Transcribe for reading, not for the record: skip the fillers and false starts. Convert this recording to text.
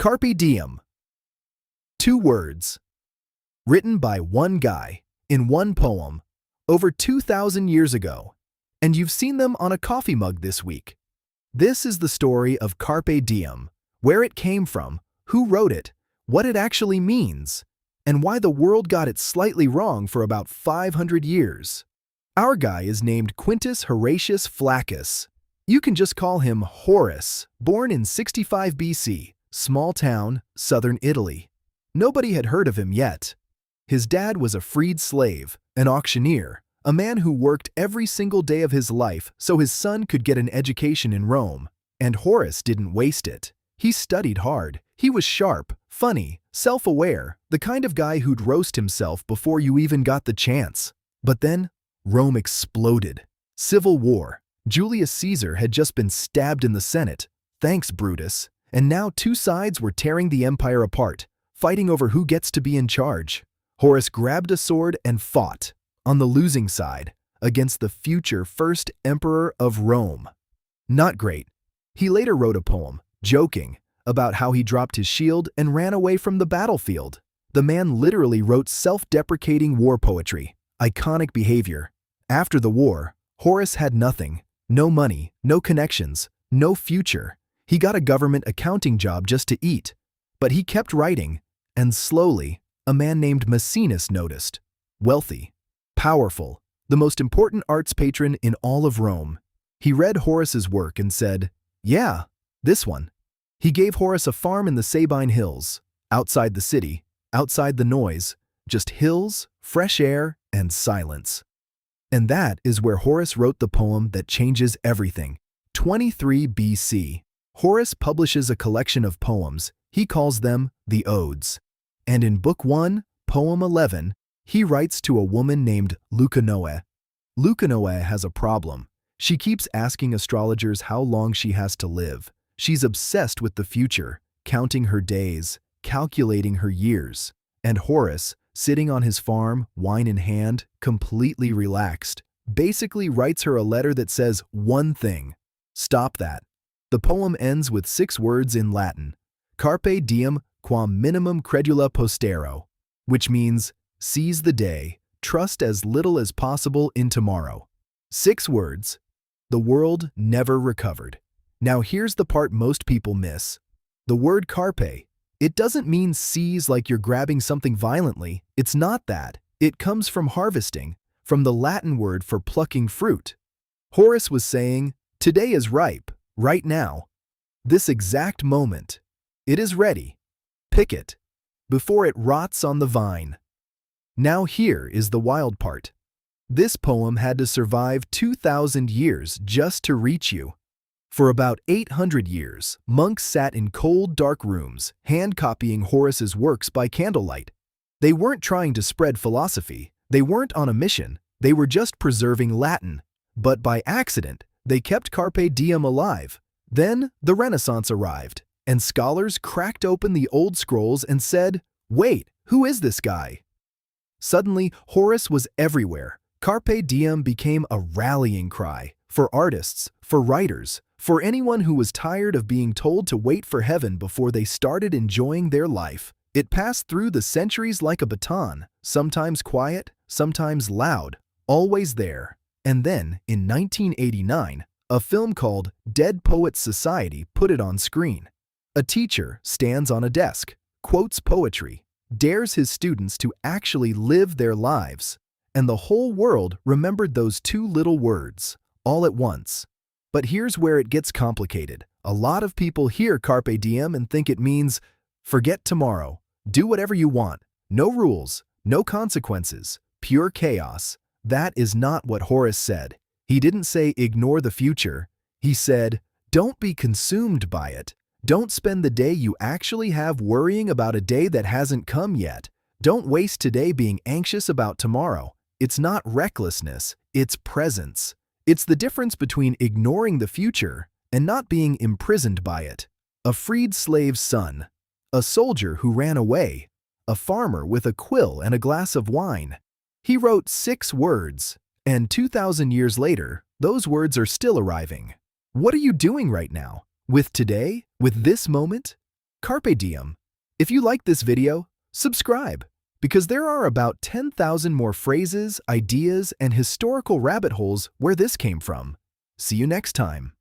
Carpe Diem. 2 words. Written by one guy, in one poem, over 2,000 years ago. And you've seen them on a coffee mug this week. This is the story of Carpe Diem, where it came from, who wrote it, what it actually means, and why the world got it slightly wrong for about 500 years. Our guy is named Quintus Horatius Flaccus. You can just call him Horace, born in 65 BC, small town, southern Italy. Nobody had heard of him yet. His dad was a freed slave, an auctioneer, a man who worked every single day of his life so his son could get an education in Rome. And Horace didn't waste it. He studied hard. He was sharp, funny, self-aware, the kind of guy who'd roast himself before you even got the chance. But then, Rome exploded. Civil war. Julius Caesar had just been stabbed in the Senate. Thanks, Brutus. And now 2 sides were tearing the empire apart, fighting over who gets to be in charge. Horace grabbed a sword and fought, on the losing side, against the future first emperor of Rome. Not great. He later wrote a poem, joking, about how he dropped his shield and ran away from the battlefield. The man literally wrote self-deprecating war poetry, iconic behavior. After the war, Horace had nothing, no money, no connections, no future. He got a government accounting job just to eat. But he kept writing, and slowly, a man named Maecenas noticed. Wealthy, powerful, the most important arts patron in all of Rome. He read Horace's work and said, "Yeah, this one." He gave Horace a farm in the Sabine Hills, outside the city, outside the noise, just hills, fresh air, and silence. And that is where Horace wrote the poem that changes everything. 23 BC. Horace publishes a collection of poems. He calls them the Odes. And in Book 1, Poem 11, he writes to a woman named Lucanoe. Lucanoe has a problem. She keeps asking astrologers how long she has to live. She's obsessed with the future, counting her days, calculating her years. And Horace, sitting on his farm, wine in hand, completely relaxed, basically writes her a letter that says one thing: stop that. The poem ends with 6 words in Latin: Carpe diem quam minimum credula postero, which means, seize the day, trust as little as possible in tomorrow. 6 words. The world never recovered. Now here's the part most people miss. The word carpe, it doesn't mean seize like you're grabbing something violently. It's not that. It comes from harvesting, from the Latin word for plucking fruit. Horace was saying, today is ripe, right now. This exact moment. It is ready. Pick it, before it rots on the vine. Now here is the wild part. This poem had to survive 2,000 years just to reach you. For about 800 years, monks sat in cold, dark rooms, hand-copying Horace's works by candlelight. They weren't trying to spread philosophy. They weren't on a mission. They were just preserving Latin. But by accident, they kept Carpe Diem alive. Then the Renaissance arrived, and scholars cracked open the old scrolls and said, wait, who is this guy? Suddenly, Horace was everywhere. Carpe Diem became a rallying cry for artists, for writers, for anyone who was tired of being told to wait for heaven before they started enjoying their life. It passed through the centuries like a baton, sometimes quiet, sometimes loud, always there. And then, in 1989, a film called Dead Poets Society put it on screen. A teacher stands on a desk, quotes poetry, dares his students to actually live their lives. And the whole world remembered those 2 little words, all at once. But here's where it gets complicated. A lot of people hear Carpe Diem and think it means, forget tomorrow, do whatever you want, no rules, no consequences, pure chaos. That is not what Horace said. He didn't say ignore the future. He said, don't be consumed by it. Don't spend the day you actually have worrying about a day that hasn't come yet. Don't waste today being anxious about tomorrow. It's not recklessness, it's presence. It's the difference between ignoring the future and not being imprisoned by it. A freed slave's son, a soldier who ran away, a farmer with a quill and a glass of wine. He wrote 6 words, and 2,000 years later, those words are still arriving. What are you doing right now? With today? With this moment? Carpe Diem. If you like this video, subscribe, because there are about 10,000 more phrases, ideas, and historical rabbit holes where this came from. See you next time.